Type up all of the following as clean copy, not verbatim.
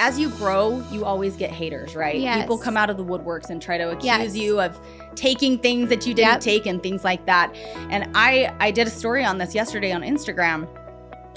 as you grow, you always get haters, right? Yes. People come out of the woodworks and try to accuse you of taking things that you didn't take and things like that. And I did a story on this yesterday on Instagram.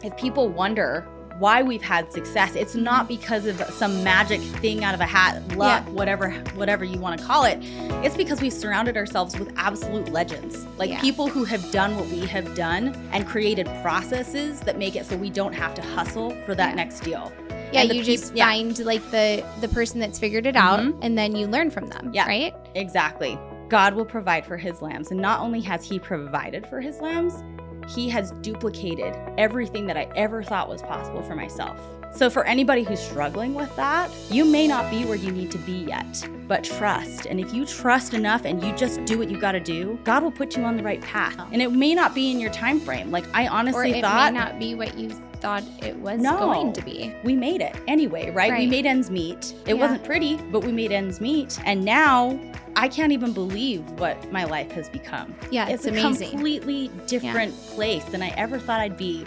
If people wonder why we've had success, it's not because of some magic thing out of a hat, luck, whatever you want to call it. It's because we've surrounded ourselves with absolute legends, like people who have done what we have done and created processes that make it so we don't have to hustle for that next deal. Yeah, you just find like the person that's figured it out and then you learn from them, right? Exactly. God will provide for his lambs. And not only has he provided for his lambs, he has duplicated everything that I ever thought was possible for myself. So for anybody who's struggling with that, you may not be where you need to be yet, but trust. And if you trust enough and you just do what you got to do, God will put you on the right path. And it may not be in your time frame. Like I honestly thought. Or it may not be what you thought it was going to be. We made it anyway, right? We made ends meet. It wasn't pretty, but we made ends meet. And now I can't even believe what my life has become. Yeah, it's amazing. A completely different place than I ever thought I'd be.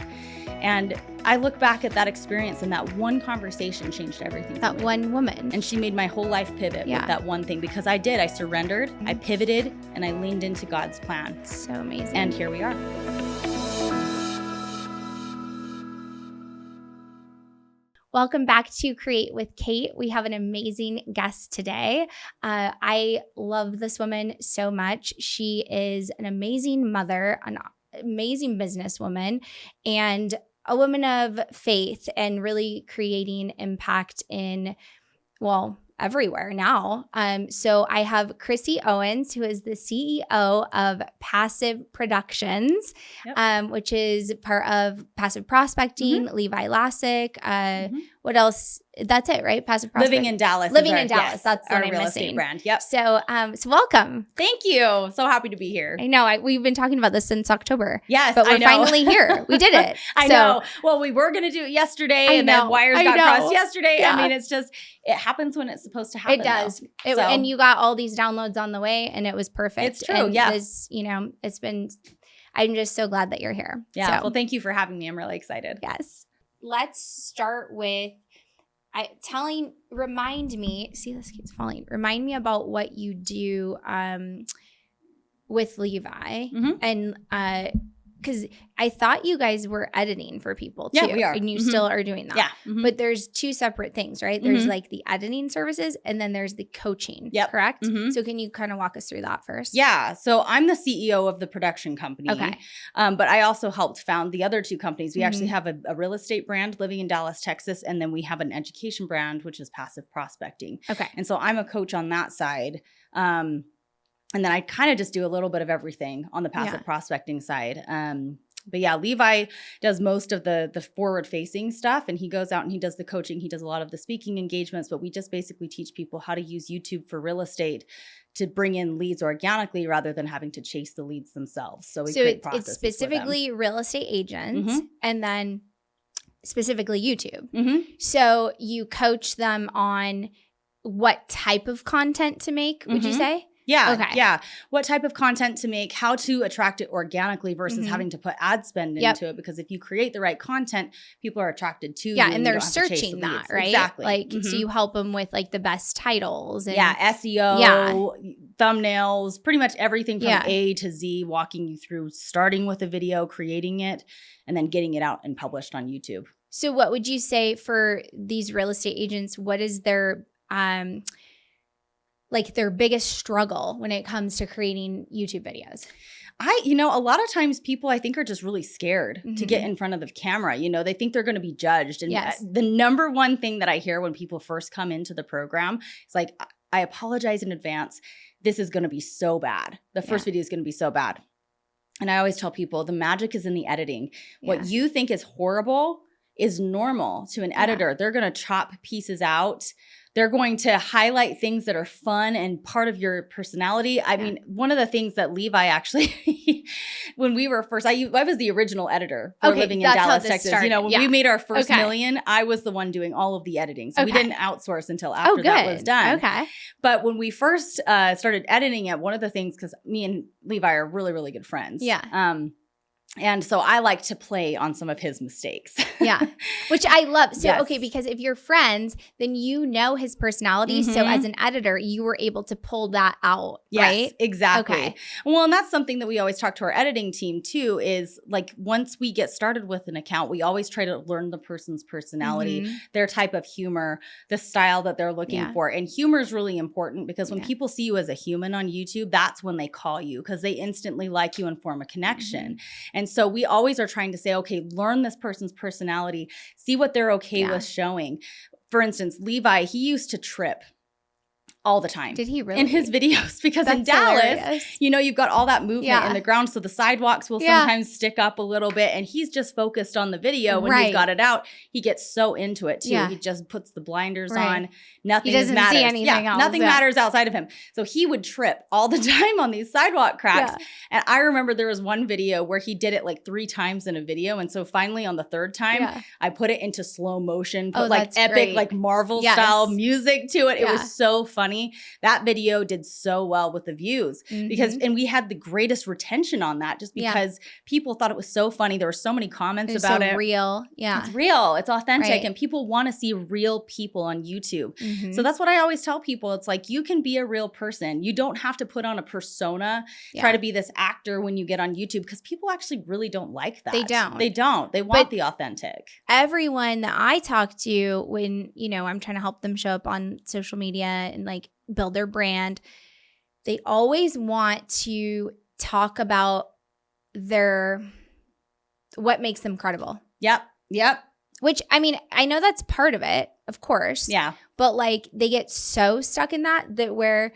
And I look back at that experience, and that one conversation changed everything. That one woman. And she made my whole life pivot with that one thing, because I did. I surrendered, I pivoted, and I leaned into God's plan. So amazing. And here we are. Welcome back to Create with Kate. We have an amazing guest today. I love this woman so much. She is an amazing mother, an amazing businesswoman, and a woman of faith, and really creating impact in, everywhere now. So I have Chrissy Owens, who is the CEO of Passive Productions, which is part of Passive Prospecting, Levi Lassick. What else? That's it, right? Passive Prospecting. Living in Dallas. That's our what I'm real missing. estate brand. Yep. So welcome. Thank you. So happy to be here. I know. We've been talking about this since October. Yes, but we're finally here. We did it. I know. Well, we were going to do it yesterday, and then wires got crossed yesterday. Yeah. I mean, it's just, it happens when it's supposed to happen. It does. And you got all these downloads on the way, and it was perfect. It's true. And it's been, I'm just so glad that you're here. Yeah. So. Well, thank you for having me. I'm really excited. Yes. Let's start with remind me, see, this keeps falling. Remind me about what you do with Levi. And because I thought you guys were editing for people too. Yeah, we are. And you still are doing that. Yeah. But there's two separate things, right? There's like the editing services, and then there's the coaching, correct? So can you kind of walk us through that first? Yeah. So I'm the CEO of the production company. Okay. But I also helped found the other two companies. We actually have a real estate brand, Living in Dallas, Texas, and then we have an education brand, which is Passive Prospecting. Okay. And so I'm a coach on that side. And then I kind of just do a little bit of everything on the passive prospecting side. But yeah, Levi does most of the forward-facing stuff, and he goes out and he does the coaching. He does a lot of the speaking engagements, but we just basically teach people how to use YouTube for real estate to bring in leads organically rather than having to chase the leads themselves. So it's specifically real estate agents, and then specifically YouTube. So you coach them on what type of content to make, would you say? Yeah. Okay. Yeah. What type of content to make, how to attract it organically versus having to put ad spend into it. Because if you create the right content, people are attracted to you. Yeah. And they're searching that, right? Exactly. Like, so you help them with like the best titles. And, SEO, thumbnails, pretty much everything from A to Z, walking you through starting with a video, creating it, and then getting it out and published on YouTube. So what would you say for these real estate agents? What is their their biggest struggle when it comes to creating YouTube videos? A lot of times people I think are just really scared to get in front of the camera. They think they're going to be judged. And the number one thing that I hear when people first come into the program is like, I apologize in advance. This is going to be so bad. The first video is going to be so bad. And I always tell people the magic is in the editing. What you think is horrible is normal to an editor. They're going to chop pieces out. They're going to highlight things that are fun and part of your personality. I mean, one of the things that Levi actually, when we were first, I was the original editor for Living in Dallas, Texas. When we made our first million, I was the one doing all of the editing. So we didn't outsource until after that was done. Okay. But when we first started editing it, one of the things, because me and Levi are really, really good friends. Yeah. And so I like to play on some of his mistakes. Yeah. Which I love. So, Yes. okay, because if you're friends, then you know his personality. So as an editor, you were able to pull that out, right? Yes, exactly. Okay. Well, and that's something that we always talk to our editing team too, is like once we get started with an account, we always try to learn the person's personality, their type of humor, the style that they're looking for. And humor is really important because when people see you as a human on YouTube, that's when they call you because they instantly like you and form a connection. And so we always are trying to say, okay, learn this person's personality, see what they're okay with showing. For instance, Levi, he used to trip all the time. Did he really? In his videos, because in Dallas, you know, you've got all that movement in the ground. So the sidewalks will sometimes stick up a little bit and he's just focused on the video. When he's got it out, he gets so into it too. He just puts the blinders on. Nothing matters. See anything else. Nothing matters outside of him. So he would trip all the time on these sidewalk cracks. And I remember there was one video where he did it like 3 times in a video. And so finally on the 3rd time, I put it into slow motion, put like epic, like Marvel style music to it. It was so funny. That video did so well with the views because, and we had the greatest retention on that just because people thought it was so funny. There were so many comments about it. Real. Yeah. It's real. It's authentic. And people want to see real people on YouTube. So that's what I always tell people. It's like, you can be a real person. You don't have to put on a persona, try to be this actor when you get on YouTube, because people actually really don't like that. They don't. They want the authentic. Everyone that I talk to when, you know, I'm trying to help them show up on social media and like build their brand, they always want to talk about what makes them credible. Yep. Which, I mean, I know that's part of it, of course. Yeah. But like they get so stuck in that where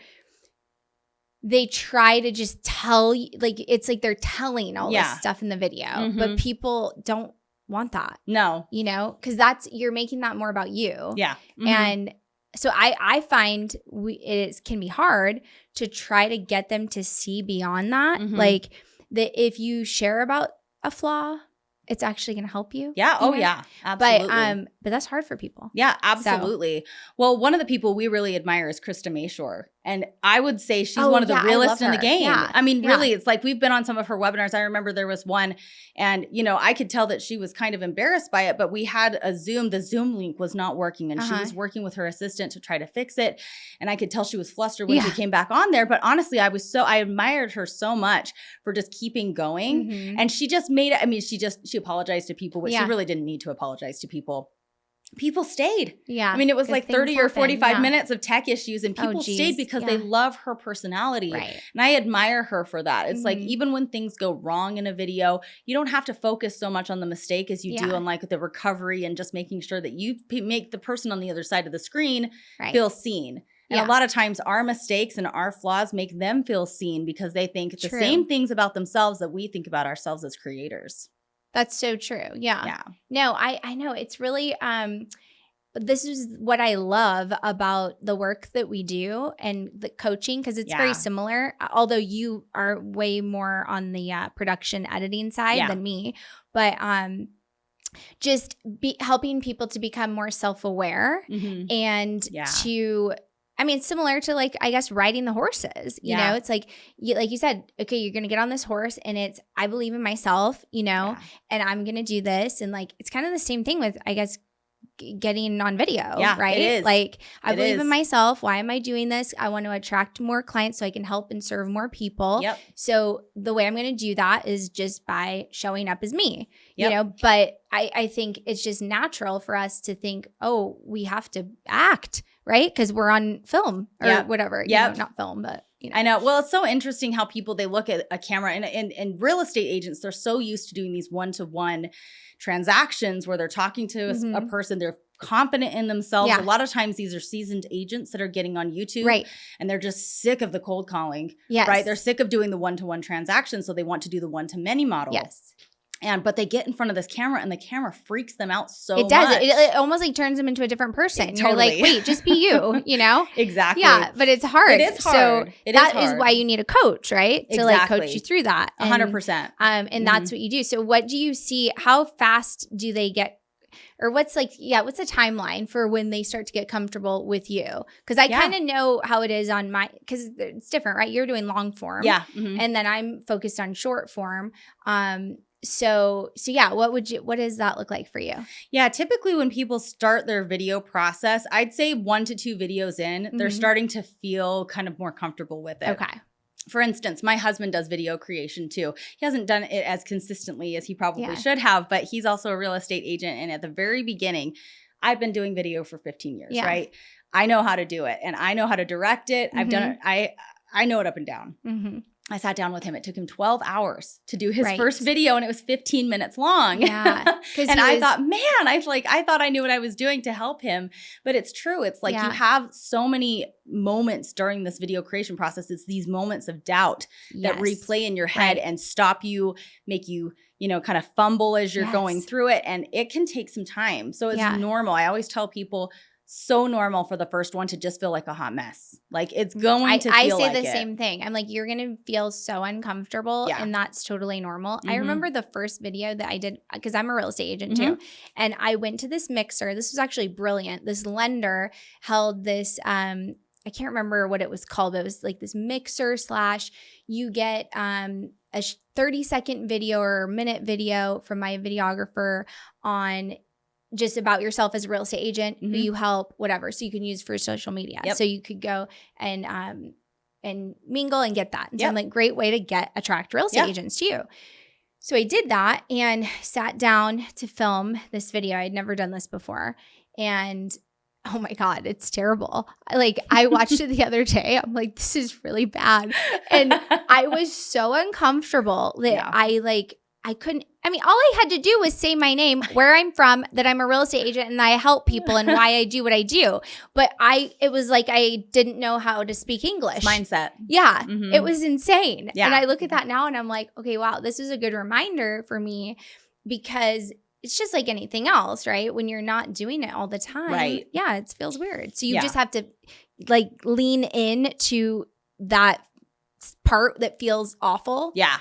they try to just tell you, like it's like they're telling all this stuff in the video, but people don't want that. No. You know, because you're making that more about you. Yeah. And so I find it can be hard to try to get them to see beyond that. Like that if you share about a flaw, it's actually going to help you. Yeah. Oh, yeah. Absolutely. But that's hard for people. Yeah, absolutely. Well, one of the people we really admire is Krista Mayshore. And I would say she's one of the realest in the game. Yeah. I mean, really, it's like we've been on some of her webinars. I remember there was one and, you know, I could tell that she was kind of embarrassed by it, but we had the Zoom link was not working and she was working with her assistant to try to fix it. And I could tell she was flustered when she came back on there. But honestly, I admired her so much for just keeping going. And she just made it. I mean, she apologized to people, but she really didn't need to apologize to people. People stayed. Yeah. I mean, it was like 30 or 45 minutes of tech issues and people stayed because they love her personality. Right. And I admire her for that. It's like, even when things go wrong in a video, you don't have to focus so much on the mistake as you do on like the recovery and just making sure that you make the person on the other side of the screen feel seen. And a lot of times our mistakes and our flaws make them feel seen because they think the same things about themselves that we think about ourselves as creators. That's so true. Yeah. No, I know. It's really this is what I love about the work that we do and the coaching, because it's very similar, although you are way more on the production editing side than me. But just helping people to become more self-aware and to – I mean, similar to like, I guess, riding the horses, you know, it's like you said, okay, you're going to get on this horse and it's, I believe in myself, you know, and I'm going to do this. And like, it's kind of the same thing with, I guess, getting on video, right? It is. Like, I believe in myself. Why am I doing this? I want to attract more clients so I can help and serve more people. Yep. So the way I'm going to do that is just by showing up as me, you know, but I think it's just natural for us to think, oh, we have to act, right? Because we're on film or whatever. You know, not film, but you know. I know. Well, it's so interesting how people, they look at a camera and real estate agents, they're so used to doing these one-to-one transactions where they're talking to a person, they're confident in themselves. A lot of times these are seasoned agents that are getting on YouTube. Right. And they're just sick of the cold calling. Yes. Right. They're sick of doing the one-to-one transaction. So they want to do the one-to-many model. Yes. But they get in front of this camera and the camera freaks them out so it does. much. It almost like turns them into a different person. You're like, wait, just be you, you know? Exactly. Yeah, but it's hard. It is hard. So that is why you need a coach, right? To like coach you through that. 100%. And that's what you do. So what do you see? How fast do they get? Or what's the timeline for when they start to get comfortable with you? Because I kind of know how it is on because it's different, right? You're doing long form. Yeah. And then I'm focused on short form. So yeah, what does that look like for you? Yeah, typically when people start their video process, I'd say 1 to 2 videos in, they're starting to feel kind of more comfortable with it. Okay. For instance, my husband does video creation too. He hasn't done it as consistently as he probably should have, but he's also a real estate agent. And at the very beginning, I've been doing video for 15 years, right? I know how to do it and I know how to direct it. I've done it. I know it up and down. I sat down with him. It took him 12 hours to do his first video and it was 15 minutes long. Yeah. And I thought, man, I thought I knew what I was doing to help him. But it's true. It's like you have so many moments during this video creation process. It's these moments of doubt that replay in your head and stop you, make you, kind of fumble as you're going through it. And it can take some time. So it's normal. I always tell people, so normal for the first one to just feel like a hot mess. Like it's going to feel like I say the same thing. I'm like, you're going to feel so uncomfortable and that's totally normal. I remember the first video that I did, because I'm a real estate agent too. And I went to this mixer. This was actually brilliant. This lender held this, I can't remember what it was called, but it was like this mixer / you get a 30-second video or a minute video from my videographer on just about yourself as a real estate agent, who you help, whatever. So you can use for social media. So you could go and mingle and get that. And so I'm like, great way to attract real estate agents to you. So I did that and sat down to film this video. I'd never done this before. And oh my God, it's terrible. I watched it the other day. I'm like, this is really bad. And I was so uncomfortable that I couldn't, all I had to do was say my name, where I'm from, that I'm a real estate agent and I help people and why I do what I do. But it was like I didn't know how to speak English. Mindset. Yeah. It was insane. Yeah. And I look at that now and I'm like, okay, wow, this is a good reminder for me, because it's just like anything else, right? When you're not doing it all the time. Yeah, it feels weird. So you just have to lean in to that part that feels awful. Yeah.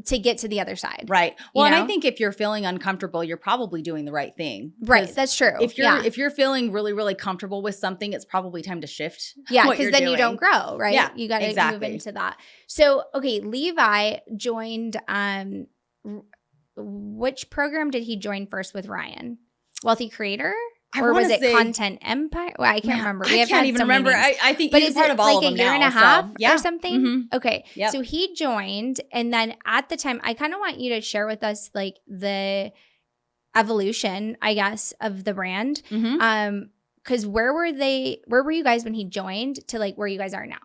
To get to the other side. Right. Well, and I think if you're feeling uncomfortable, you're probably doing the right thing. Right. That's true. If you're feeling really, really comfortable with something, it's probably time to shift. Yeah. Because then you don't grow, right? Yeah, you got to move into that. So, okay, Levi joined, which program did he join first with Ryan? Wealthy Creator? Or was it Content Empire? Well, I can't remember. I can't even remember. I think he's part of all of them now. But is it like a year and a half or something? Mm-hmm. Okay. Yep. So he joined, and then at the time, I kind of want you to share with us the evolution, I guess, of the brand. Because where were you guys when he joined to where you guys are now?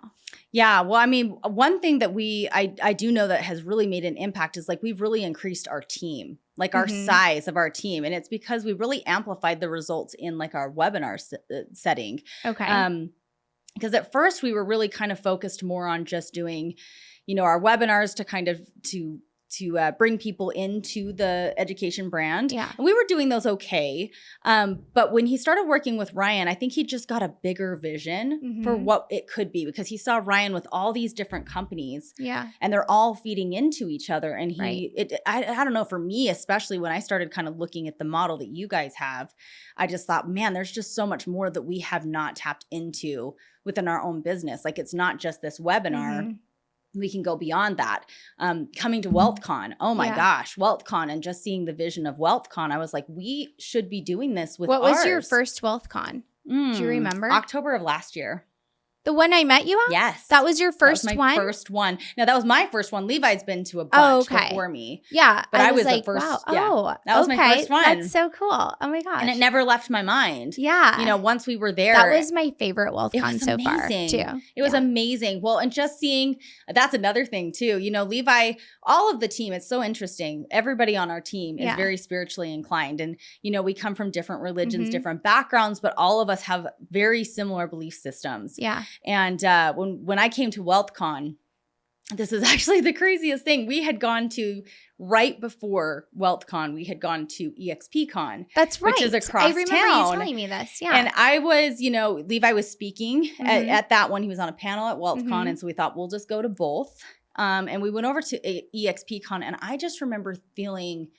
Yeah. Well, one thing that I do know that has really made an impact is we've really increased our team, our size of our team. And it's because we really amplified the results in our webinar setting. Okay. Because at first we were really kind of focused more on just doing, our webinars to bring people into the education brand. Yeah. And we were doing those okay. But when he started working with Ryan, I think he just got a bigger vision for what it could be, because he saw Ryan with all these different companies. Yeah. And they're all feeding into each other. And I don't know, for me, especially when I started kind of looking at the model that you guys have, I just thought, man, there's just so much more that we have not tapped into within our own business. It's not just this webinar. We can go beyond that. Coming to WealthCon, oh my gosh, WealthCon, and just seeing the vision of WealthCon, I was like, we should be doing this with ours. What was your first WealthCon? Do you remember? October of last year. The one I met you on? Yes. That was your first one? My first one. Now, that was my first one. Levi's been to a bunch before me. Yeah. But I was the first. Wow. Yeah, oh, that was my first one. That's so cool. Oh my gosh. And it never left my mind. Yeah. Once we were there. That was my favorite WealthCon so far, too. It was amazing. Well, and just seeing, that's another thing too. Levi, all of the team, it's so interesting. Everybody on our team is very spiritually inclined. And, we come from different religions, different backgrounds, but all of us have very similar belief systems. Yeah. And, when I came to WealthCon, this is actually the craziest thing. We had gone to, right before WealthCon, we had gone to EXPCon. That's right. Which is across town. I remember you telling me this. Yeah. And I was, Levi was speaking at that one. He was on a panel at WealthCon. And so we thought, we'll just go to both. And we went over to EXPCon. And I just remember feeling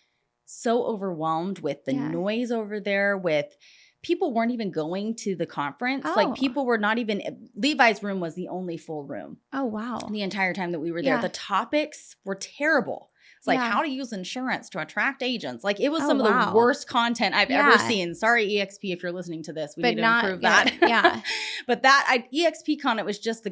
so overwhelmed with the noise over there, with people weren't even going to the conference. People were not even, Levi's room was the only full room. Oh, wow. The entire time that we were there. The topics were terrible. It's like how to use insurance to attract agents. Like it was some of wow. the worst content I've ever seen. Sorry, EXP, if you're listening to this, we need to improve that. Yeah. But EXPCon, it was just the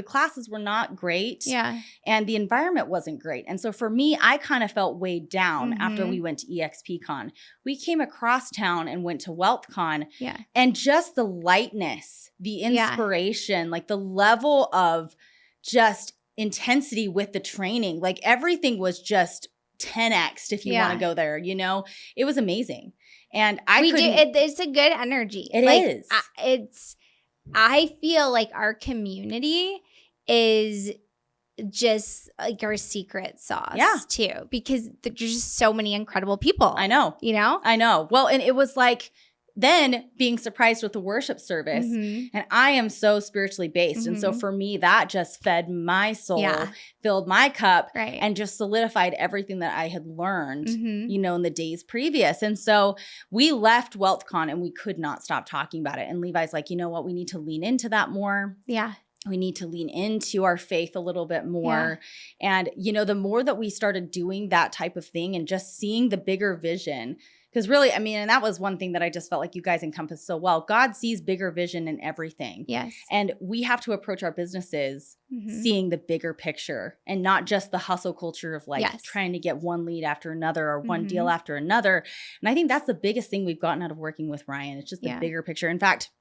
classes were not great. Yeah. And the environment wasn't great. And so for me, I kind of felt weighed down after we went to EXPCon. We came across town and went to WealthCon. Yeah. And just the lightness, the inspiration, like the level of just intensity with the training, like everything was just 10x if you want to go there, you know, it was amazing. And it's a good energy. It is. I feel like our community is just like our secret sauce too, because there's just so many incredible people. I know. You know? I know. Well, and it was like, then being surprised with the worship service, and I am so spiritually based. And so for me, that just fed my soul, filled my cup, and just solidified everything that I had learned, you know, in the days previous. And so we left WealthCon and we could not stop talking about it. And Levi's like, you know what, we need to lean into that more. Yeah. We need to lean into our faith a little bit more. Yeah. And, you know, the more that we started doing that type of thing and just seeing the bigger vision, because really, I mean, and that was one thing that I just felt like you guys encompassed so well. God sees bigger vision in everything. Yes. And we have to approach our businesses seeing the bigger picture and not just the hustle culture of like trying to get one lead after another or one deal after another. And I think that's the biggest thing we've gotten out of working with Ryan. It's just the bigger picture. In fact,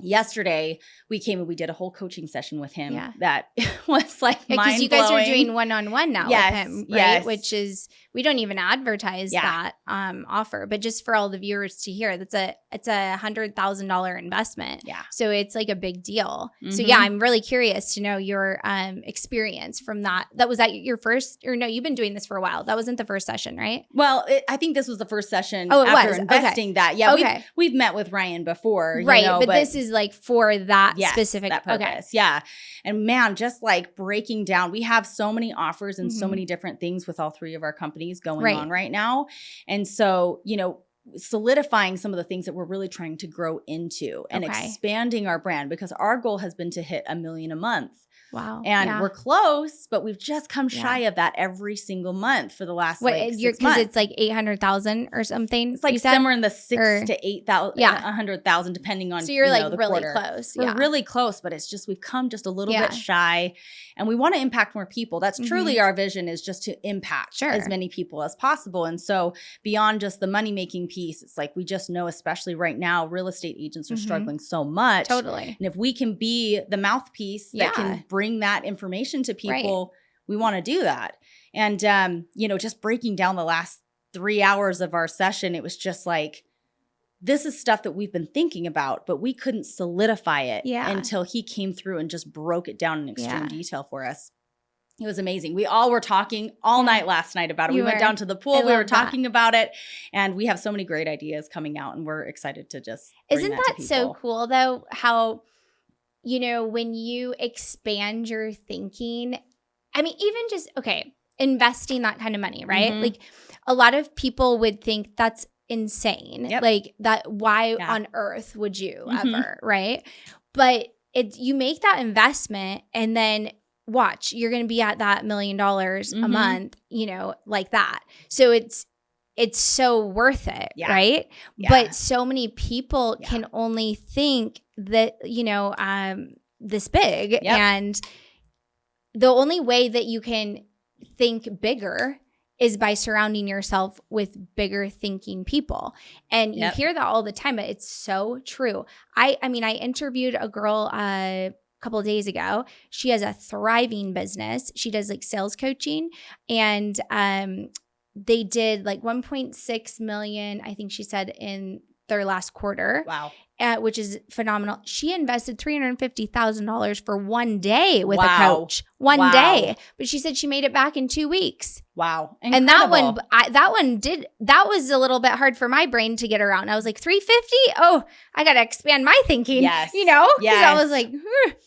yesterday we came and we did a whole coaching session with him that was like mind-blowing. Because you guys are doing one-on-one now with him, right? Yes. Which is, we don't even advertise that offer, but just for all the viewers to hear, it's a $100,000 investment. Yeah. So it's like a big deal. So yeah, I'm really curious to know your experience from that. Was that your first, or no, you've been doing this for a while. That wasn't the first session, right? Well, I think this was the first session after investing that. Yeah. We've met with Ryan before. Right. You know, but this is like for that specific that purpose. Yeah. And man, just like breaking down, we have so many offers and so many different things with all three of our companies going on right now. And so, you know, solidifying some of the things that we're really trying to grow into and expanding our brand, because our goal has been to hit 1 million a month. Wow. And we're close, but we've just come shy of that every single month for the last 6 months. Because it's like 800,000 or something. It's like somewhere in the 6 to 8,000, 100,000, depending on. So you're like the really quarter. Close. We're really close, but it's just we've come just a little bit shy, and we want to impact more people. That's truly our vision, is just to impact as many people as possible. And so beyond just the money making piece, it's like we just know, especially right now, real estate agents are struggling so much. Totally. And if we can be the mouthpiece that can bring that information to people, we want to do that. And, you know, just breaking down the last 3 hours of our session, it was just like, this is stuff that we've been thinking about, but we couldn't solidify it until he came through and just broke it down in extreme detail for us. It was amazing. We all were talking all night last night about it. We went down to the pool. We were talking about it. And we have so many great ideas coming out, and we're excited to just bring Isn't that so cool, though, how, you know, when you expand your thinking, I mean, even just, investing that kind of money, right? Like a lot of people would think that's insane. Yep. Like that, why on earth would you ever, right? But you make that investment, and then watch, you're going to be at that $1 million a month, you know, like that. So it's so worth it, right? Yeah. But so many people can only think that, you know, this big. And the only way that you can think bigger is by surrounding yourself with bigger thinking people. And you hear that all the time, but it's so true. I mean, I interviewed a girl couple of days ago. She has a thriving business. She does like sales coaching, and they did like 1.6 million, I think she said, in their last quarter. Wow. Which is phenomenal. She invested $350,000 for one day with a coach. One day. But she said she made it back in 2 weeks. Wow. Incredible. And that was a little bit hard for my brain to get around. I was like, 350? Oh, I got to expand my thinking. Yes. You know? Because I was like,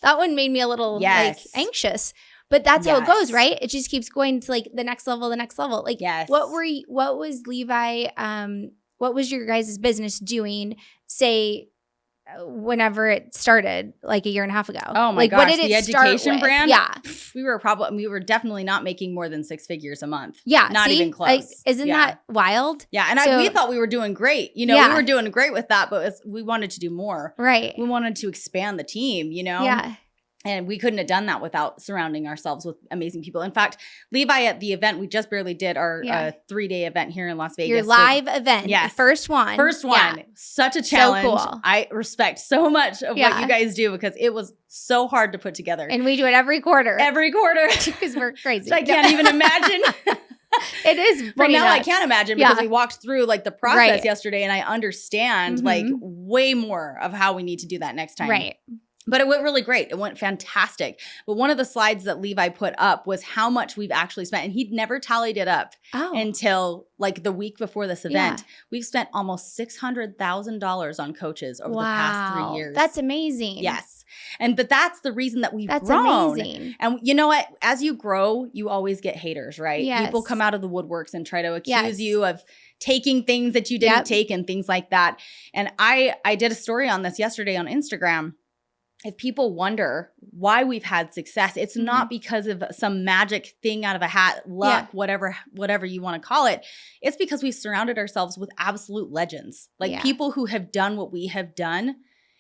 that one made me a little like anxious. But that's how it goes, right? It just keeps going to like the next level. Like, what was Levi, what was your guys' business doing, say, whenever it started, like a year and a half ago. Oh my like, gosh, what did the it start education with? brand? Yeah. We were definitely not making more than 6 figures a month. Yeah. Not see? even close. Like, isn't that wild? Yeah. And we thought we were doing great. You know, we were doing great with that, but we wanted to do more. Right. We wanted to expand the team, you know? Yeah. And we couldn't have done that without surrounding ourselves with amazing people. In fact, Levi at the event, we just barely did our 3-day event here in Las Vegas. Your live event. Yes. First one. Yeah. Such a challenge. So cool. I respect so much of what you guys do because it was so hard to put together. And we do it every quarter. Because we're crazy. I can't even imagine. It is pretty nuts. I can't imagine because we walked through like the process yesterday and I understand like way more of how we need to do that next time. Right. But it went really great. It went fantastic. But one of the slides that Levi put up was how much we've actually spent. And he'd never tallied it up until like the week before this event. Yeah. We've spent almost $600,000 on coaches over the past 3 years. That's amazing. Yes. But that's the reason that we've grown. That's amazing. And you know what? As you grow, you always get haters, right? Yes. People come out of the woodworks and try to accuse you of taking things that you didn't take and things like that. And I did a story on this yesterday on Instagram. If people wonder why we've had success, it's not because of some magic thing out of a hat, luck, whatever you want to call it. It's because we've surrounded ourselves with absolute legends, like people who have done what we have done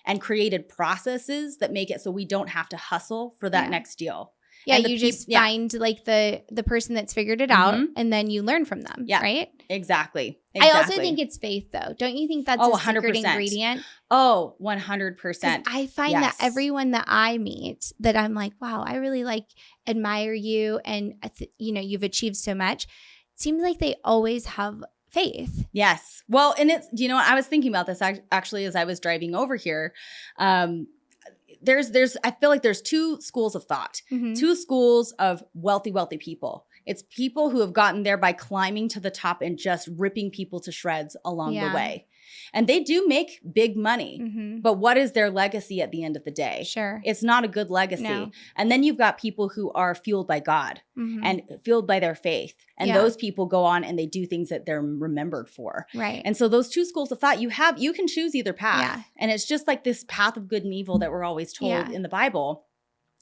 and created processes that make it so we don't have to hustle for that next deal. Yeah, you just find like the person that's figured it out and then you learn from them, right? Exactly. I also think it's faith though. Don't you think that's a secret 100%. Ingredient? Oh, 100%. I find that everyone that I meet that I'm like, wow, I really like admire you and you've achieved so much. It seems like they always have faith. Yes. Well, and it's, I was thinking about this actually as I was driving over here. I feel like there's 2 schools of thought, 2 schools of wealthy people. It's people who have gotten there by climbing to the top and just ripping people to shreds along the way. And they do make big money, but what is their legacy at the end of the day? Sure. It's not a good legacy. No. And then you've got people who are fueled by God and fueled by their faith. And those people go on and they do things that they're remembered for. Right. And so those 2 schools of thought, you can choose either path. Yeah. And it's just like this path of good and evil that we're always told in the Bible.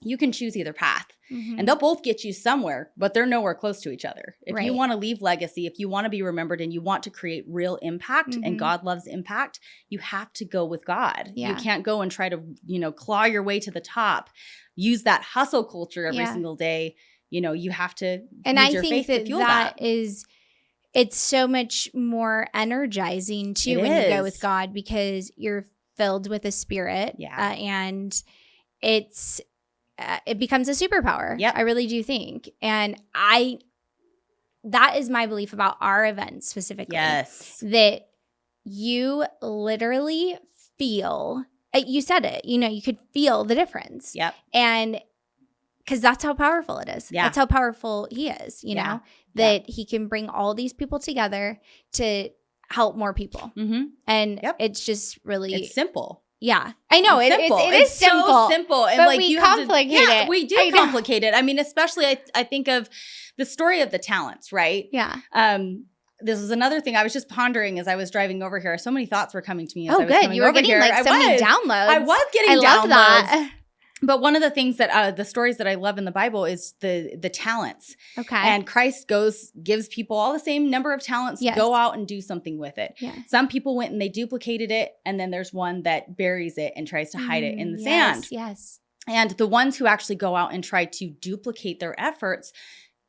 You can choose either path and they'll both get you somewhere, but they're nowhere close to each other. If you want to leave legacy, if you want to be remembered and you want to create real impact and God loves impact, you have to go with God. Yeah. You can't go and try to, claw your way to the top, use that hustle culture every single day. You have to and use I your think faith to fuel that is it's so much more energizing too when you go with God because you're filled with a spirit and it becomes a superpower. Yep. I really do think. And that is my belief about our events specifically. Yes. That you literally feel, you said it, you could feel the difference. Yep. And because that's how powerful it is. Yeah. That's how powerful he is, know, that he can bring all these people together to help more people. And it's just really. It's simple. Yeah, I know. It is simple. So simple. And but like we complicate it. We do complicate it. I mean, especially I think of the story of the talents, right? Yeah. This is another thing I was just pondering as I was driving over here. So many thoughts were coming to me as I was good. coming You were over getting here. like so many downloads. I was getting downloads. I love that. But one of the things that the stories that I love in the Bible is the talents. Okay. And Christ gives people all the same number of talents, go out and do something with it. Yeah. Some people went and they duplicated it, and then there's one that buries it and tries to hide it in the sand. Yes. And the ones who actually go out and try to duplicate their efforts,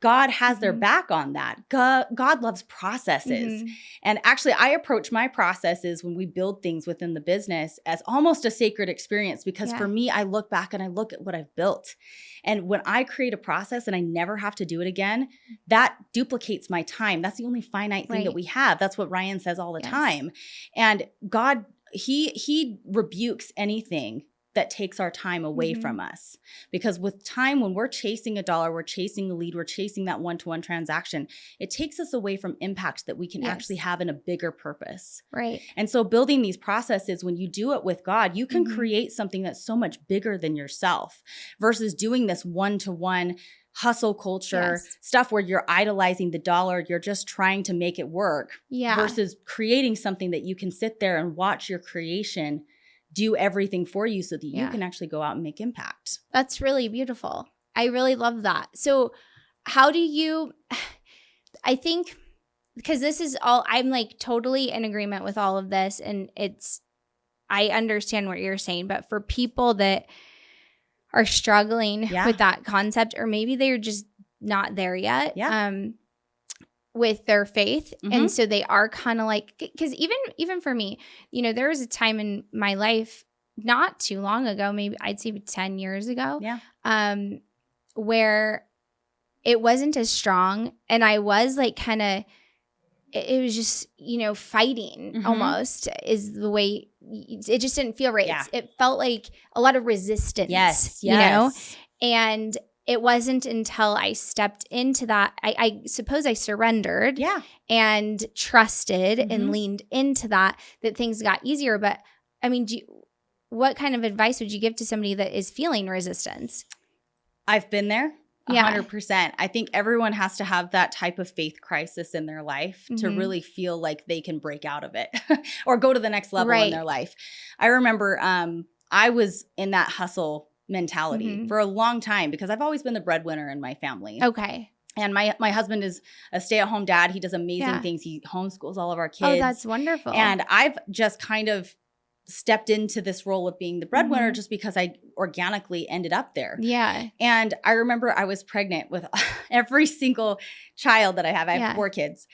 God has their back on that. God loves processes. And actually, I approach my processes when we build things within the business as almost a sacred experience because for me, I look back and I look at what I've built. And when I create a process and I never have to do it again, that duplicates my time. That's the only finite thing that we have. That's what Ryan says all the time. And God, he rebukes anything that takes our time away from us. Because with time, when we're chasing a dollar, we're chasing a lead, we're chasing that one-to-one transaction, it takes us away from impact that we can actually have in a bigger purpose. Right. And so building these processes, when you do it with God, you can create something that's so much bigger than yourself versus doing this one-to-one hustle culture stuff where you're idolizing the dollar, you're just trying to make it work versus creating something that you can sit there and watch your creation do everything for you so that you can actually go out and make impact. That's really beautiful. I really love that. So how do you, I think, because this is all, I'm like totally in agreement with all of this, and I understand what you're saying, but for people that are struggling with that concept, or maybe they're just not there yet with their faith. And so they are kind of like, because even for me, there was a time in my life not too long ago, maybe I'd say 10 years ago, where it wasn't as strong. And I was like it was just, fighting almost is the way, it just didn't feel right. Yeah. It felt like a lot of resistance, yes. And it wasn't until I stepped into that, I suppose I surrendered and trusted and leaned into that things got easier. But I mean, what kind of advice would you give to somebody that is feeling resistance? I've been there. 100%. I think everyone has to have that type of faith crisis in their life to really feel like they can break out of it or go to the next level in their life. I remember I was in that hustle mentality for a long time because I've always been the breadwinner in my family. Okay. And my husband is a stay-at-home dad. He does amazing things. He homeschools all of our kids. Oh, that's wonderful. And I've just kind of stepped into this role of being the breadwinner just because I organically ended up there. Yeah. And I remember I was pregnant with every single child that I have. I have 4 kids,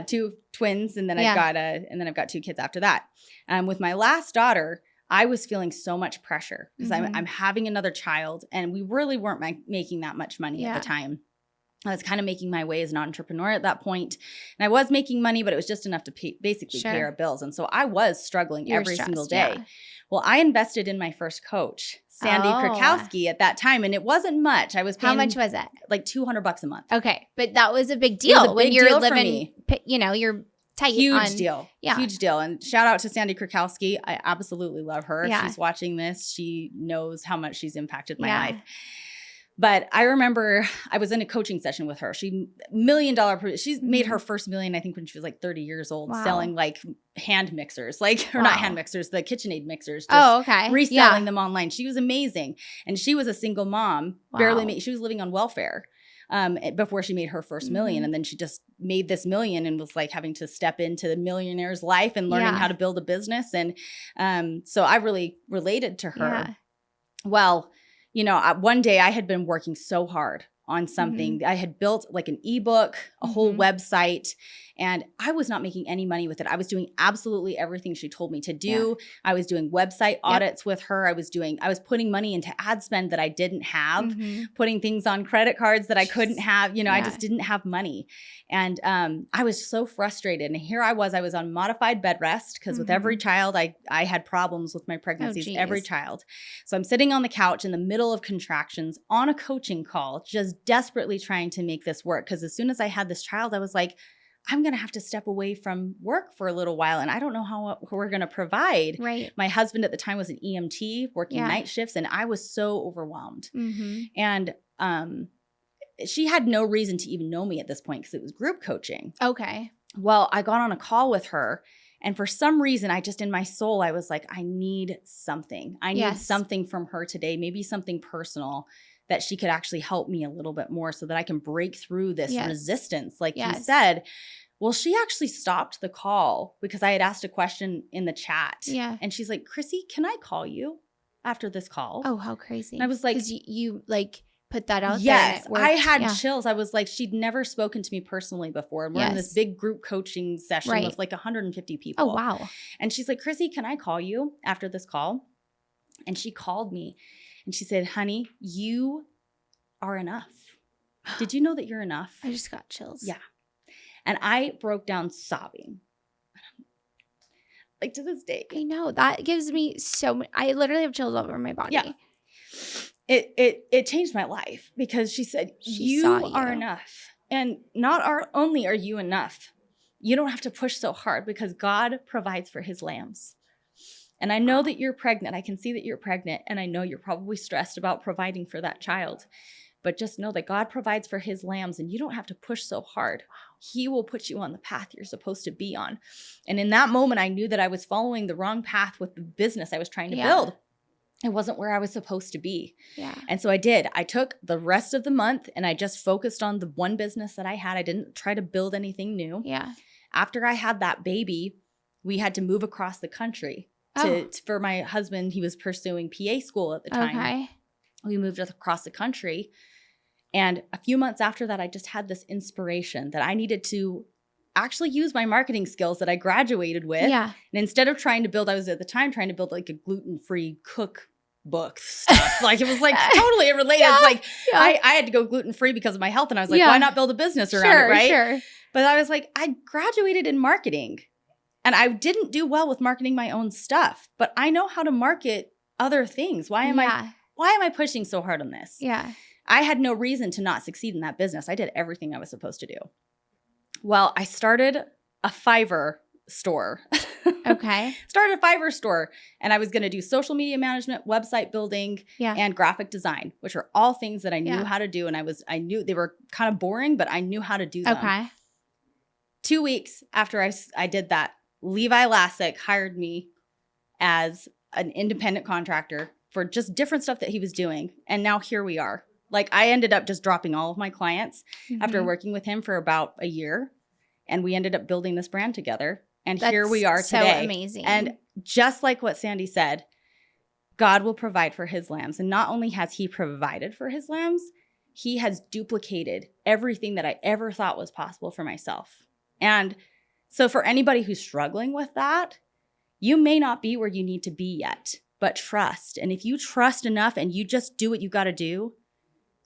2 twins, and then I've got 2 kids after that. With my last daughter, I was feeling so much pressure because I'm having another child, and we really weren't making that much money at the time. I was kind of making my way as an entrepreneur at that point. And I was making money, but it was just enough to pay our bills. And so I was struggling every single day. Yeah. Well, I invested in my first coach, Sandy Krakowski, at that time. And it wasn't much. I was paying, how much was it? Like $200 a month. Okay. But that was a big deal when you're living, you're tight. Huge deal. And shout out to Sandy Krakowski. I absolutely love her. If she's watching this, she knows how much she's impacted my life. But I remember I was in a coaching session with her. She she's made her first million, I think, when she was like 30 years old, selling like hand mixers, not hand mixers, the KitchenAid mixers, just reselling them online. She was amazing. And she was a single mom, she was living on welfare before she made her first million. And then she just made this million and was like having to step into the millionaire's life and learning how to build a business. And so I really related to her. Yeah. Well, one day I had been working so hard on something. I had built like an ebook, a whole website, and I was not making any money with it. I was doing absolutely everything she told me to do. I was doing website audits with her. I was putting money into ad spend that I didn't have, putting things on credit cards that I couldn't have. I just didn't have money. And I was so frustrated. And here I was on modified bed rest because with every child, I had problems with my pregnancies, every child. So I'm sitting on the couch in the middle of contractions on a coaching call, just desperately trying to make this work. Because as soon as I had this child, I was like, I'm going to have to step away from work for a little while. And I don't know how we're going to provide. Right. My husband at the time was an EMT working night shifts. And I was so overwhelmed. And she had no reason to even know me at this point because it was group coaching. Okay. Well, I got on a call with her. And for some reason, in my soul, I was like, I need something. I need something from her today, maybe something personal that she could actually help me a little bit more so that I can break through this resistance, like you said. Well, she actually stopped the call because I had asked a question in the chat. Yeah. And she's like, Chrissy, can I call you after this call? Oh, how crazy. And I was like, because you like put that out there. Yes, I had chills. I was like, she'd never spoken to me personally before. And we're in this big group coaching session with like 150 people. Oh, wow. And she's like, Chrissy, can I call you after this call? And she called me. And she said, honey, you are enough. Did you know that you're enough? I just got chills. Yeah. And I broke down sobbing. Like to this day. I know. That gives me so much. I literally have chills all over my body. Yeah. It changed my life because she said, you are enough. And not only are you enough, you don't have to push so hard because God provides for his lambs. And I know that you're pregnant. I can see that you're pregnant. And I know you're probably stressed about providing for that child. but just know that God provides for his lambs and you don't have to push so hard. He will put you on the path you're supposed to be on. And in that moment, I knew that I was following the wrong path with the business I was trying to build. It wasn't where I was supposed to be. Yeah. And so I did. I took the rest of the month and I just focused on the one business that I had. I didn't try to build anything new. Yeah. After I had that baby, we had to move across the country for my husband. He was pursuing PA school at the time. Okay. We moved across the country. And a few months after that, I just had this inspiration that I needed to actually use my marketing skills that I graduated with. Yeah. And instead of trying to build, I was at the time trying to build like a gluten-free cookbook stuff. Like it was like totally unrelated. Yeah. It's like Yeah. I had to go gluten-free because of my health. And I was like, why not build a business around it, right? Sure. But I was like, I graduated in marketing and I didn't do well with marketing my own stuff, but I know how to market other things. Why am I pushing so hard on this? Yeah. I had no reason to not succeed in that business. I did everything I was supposed to do. Well, I started a Fiverr store. Okay. Started a Fiverr store, and I was going to do social media management, website building, and graphic design, which are all things that I knew how to do. And I knew they were kind of boring, but I knew how to do them. Okay. 2 weeks after I did that, Levi Lassick hired me as an independent contractor for just different stuff that he was doing. And now here we are. Like I ended up just dropping all of my clients after working with him for about a year. And we ended up building this brand together. And here we are today. So amazing. And just like what Sandy said, God will provide for his lambs. And not only has he provided for his lambs, he has duplicated everything that I ever thought was possible for myself. And so for anybody who's struggling with that, you may not be where you need to be yet, but trust. And if you trust enough and you just do what you got to do,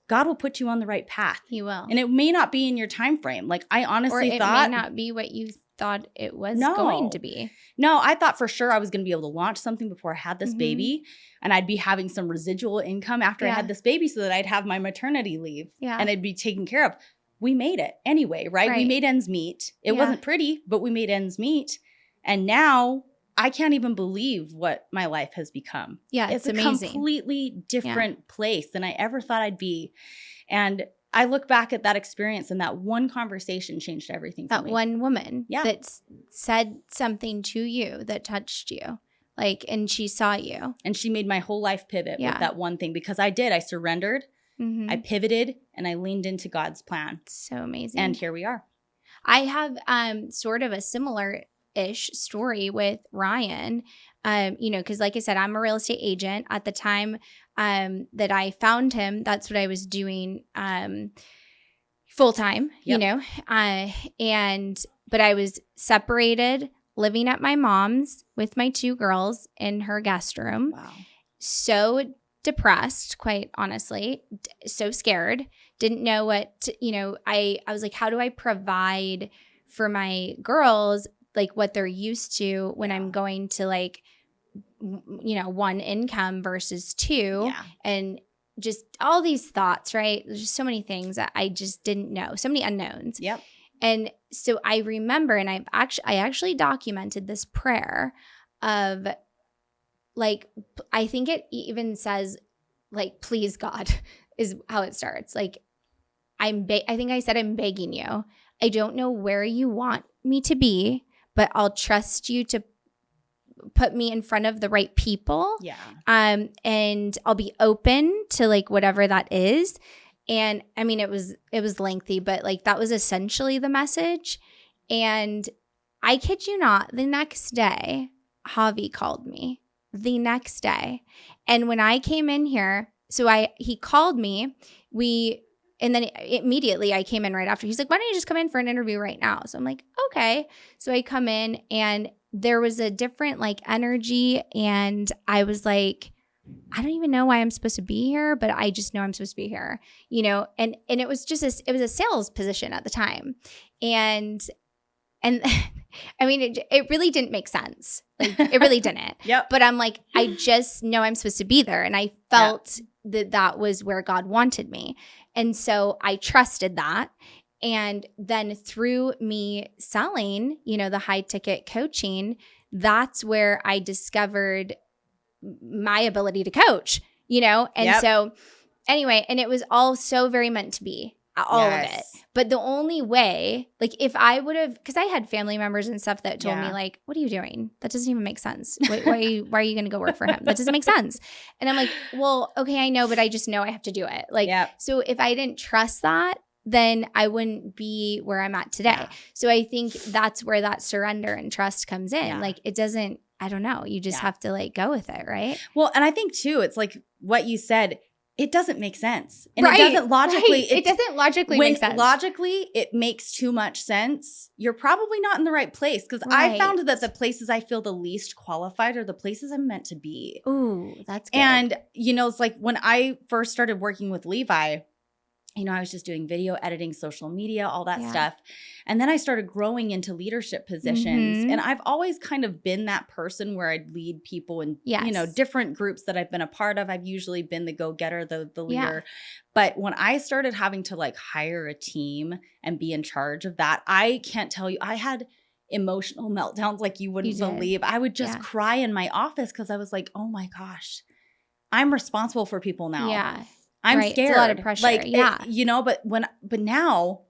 God will put you on the right path. He will. And it may not be in your time frame. Like I honestly thought. Or it may not be what you thought it was going to be. No, I thought for sure I was going to be able to launch something before I had this baby. And I'd be having some residual income after I had this baby so that I'd have my maternity leave. Yeah. And I'd be taken care of. We made it anyway, right? We made ends meet. It wasn't pretty, but we made ends meet. And now I can't even believe what my life has become. Yeah, it's amazing. A completely different place than I ever thought I'd be. And I look back at that experience and that one conversation changed everything for me. That one woman that said something to you that touched you. Like, and she saw you. And she made my whole life pivot with that one thing because I did. I surrendered, I pivoted, and I leaned into God's plan. So amazing. And here we are. I have sort of a similar-ish story with Ryan, because like I said, I'm a real estate agent. At the time that I found him, that's what I was doing full-time, but I was separated, living at my mom's with my two girls in her guest room. Wow. So depressed, quite honestly, so scared, didn't know what, I was like, how do I provide for my girls like what they're used to when I'm going to like, one income versus two and just all these thoughts, right? There's just so many things that I just didn't know, so many unknowns. Yep. And so I remember, and I actually documented this prayer of like, I think it even says like, please God is how it starts. Like I think I said, I'm begging you. I don't know where you want me to be, but I'll trust you to put me in front of the right people. Yeah. And I'll be open to like whatever that is. And I mean, it was lengthy, but like that was essentially the message. And I kid you not, the next day, Javi called me the next day. And when I came in here, he called me, and then immediately I came in right after. He's like, why don't you just come in for an interview right now? So I'm like, okay. So I come in and there was a different like energy. And I was like, I don't even know why I'm supposed to be here, but I just know I'm supposed to be here, and it was just it was a sales position at the time. And I mean, it really didn't make sense. Like it really didn't. Yep. But I'm like, I just know I'm supposed to be there. And I felt that was where God wanted me. And so I trusted that. And then through me selling, the high ticket coaching, that's where I discovered my ability to coach, and so Anyway, and it was all so very meant to be. All of it. But the only way, like if I would have, because I had family members and stuff that told me like, what are you doing? That doesn't even make sense. Why are you going to go work for him? That doesn't make sense. And I'm like, well, okay, I know, but I just know I have to do it. Like, so if I didn't trust that, then I wouldn't be where I'm at today. Yeah. So I think that's where that surrender and trust comes in. Yeah. Like it doesn't, I don't know. You just have to like go with it, right? Well, and I think too, it's like what you said, it doesn't make sense. And it doesn't logically. It doesn't logically make sense. Logically, it makes too much sense. You're probably not in the right place. Because I found that the places I feel the least qualified are the places I'm meant to be. Ooh, that's good. And, it's like when I first started working with Levi, I was just doing video editing, social media, all that stuff. And then I started growing into leadership positions. And I've always kind of been that person where I'd lead people in, different groups that I've been a part of. I've usually been the go-getter, the leader. But when I started having to like hire a team and be in charge of that, I can't tell you, I had emotional meltdowns like you wouldn't believe. I would just cry in my office because I was like, oh my gosh, I'm responsible for people now. Yeah. I'm scared. It's a lot of pressure. Like, but now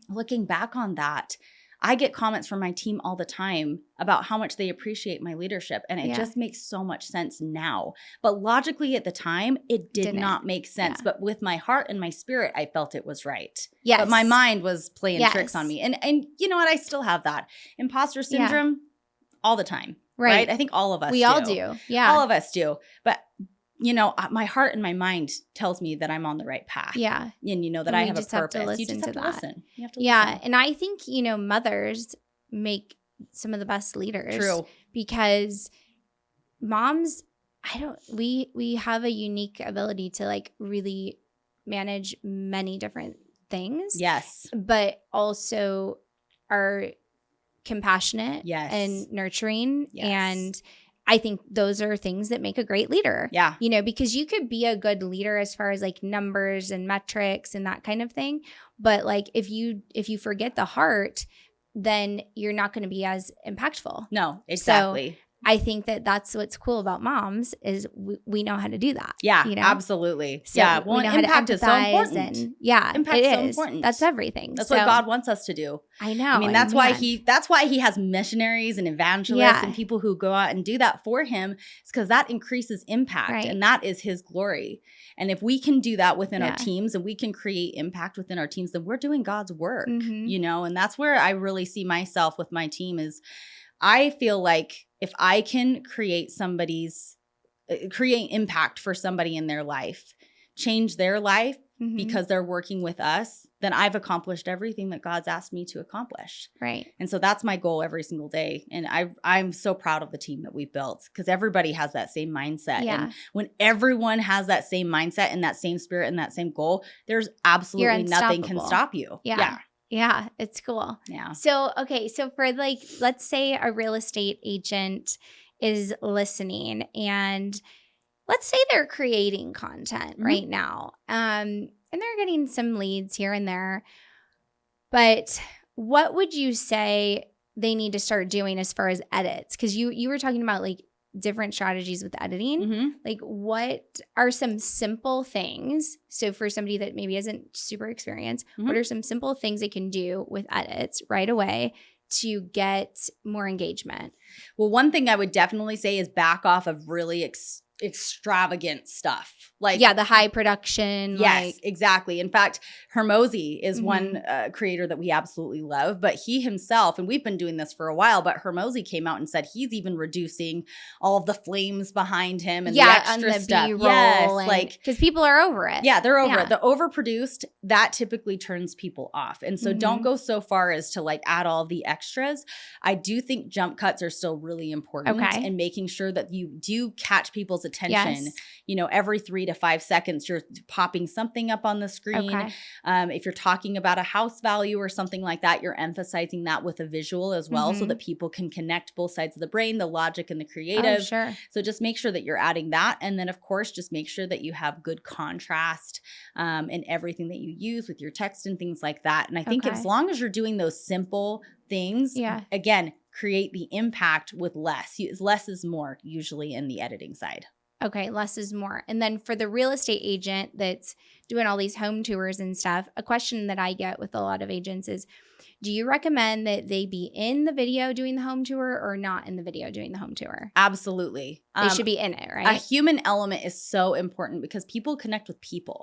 looking back on that, I get comments from my team all the time about how much they appreciate my leadership. And it just makes so much sense now. But logically at the time, it did not make sense. But with my heart and my spirit, I felt it was right. Yes. But my mind was playing tricks on me. And you know what? I still have that. Imposter syndrome all the time. Right? I think all of us do. We all do. Yeah. All of us do. But my heart and my mind tells me that I'm on the right path. Yeah. And that I have a purpose. Have to listen you just have to that. listen. You have to listen. And I think, mothers make some of the best leaders. True. Because moms, we have a unique ability to like really manage many different things. Yes. But also are compassionate and nurturing. Yes. And I think those are things that make a great leader. Yeah. Because you could be a good leader as far as like numbers and metrics and that kind of thing. But like if you forget the heart, then you're not going to be as impactful. No, exactly. So I think that's what's cool about moms is we know how to do that. Yeah, absolutely. So well, we know impact is so important. And impact is so important. That's everything. That's what God wants us to do. I know. I mean, that's why he has missionaries and evangelists and people who go out and do that for him. It's because that increases impact and that is his glory. And if we can do that within our teams and we can create impact within our teams, then we're doing God's work, and that's where I really see myself with my team is I feel like if I can create impact for somebody in their life, change their life because they're working with us, then I've accomplished everything that God's asked me to accomplish. Right. And so that's my goal every single day. And I'm so proud of the team that we've built because everybody has that same mindset. Yeah. And when everyone has that same mindset and that same spirit and that same goal, there's absolutely nothing can stop you. Yeah. Yeah, it's cool. Yeah. So, okay. So for like, let's say a real estate agent is listening and let's say they're creating content right now. And they're getting some leads here and there. But what would you say they need to start doing as far as edits? Because you were talking about like different strategies with editing. Like what are some simple things? So for somebody that maybe isn't super experienced, what are some simple things they can do with edits right away to get more engagement? Well, one thing I would definitely say is back off of really extravagant stuff. Like the high production. Yes, exactly. In fact, Hermosi is one creator that we absolutely love, but he himself, and we've been doing this for a while, but Hermosi came out and said he's even reducing all of the flames behind him and the extra stuff. B-roll yes, because people are over it. Yeah, they're over it. The overproduced, that typically turns people off. And so don't go so far as to like add all the extras. I do think jump cuts are still really important and making sure that you do catch people's attention. Yes. Every 3 to 5 seconds, you're popping something up on the screen. Okay. If you're talking about a house value or something like that, you're emphasizing that with a visual as well so that people can connect both sides of the brain, the logic and the creative. Oh, sure. So just make sure that you're adding that. And then, of course, just make sure that you have good contrast in everything that you use with your text and things like that. And I think as long as you're doing those simple things, again, create the impact with less. Less is more usually in the editing side. Okay, less is more. And then for the real estate agent that's doing all these home tours and stuff, a question that I get with a lot of agents is, do you recommend that they be in the video doing the home tour or not in the video doing the home tour? Absolutely. They should be in it, right? A human element is so important because people connect with people.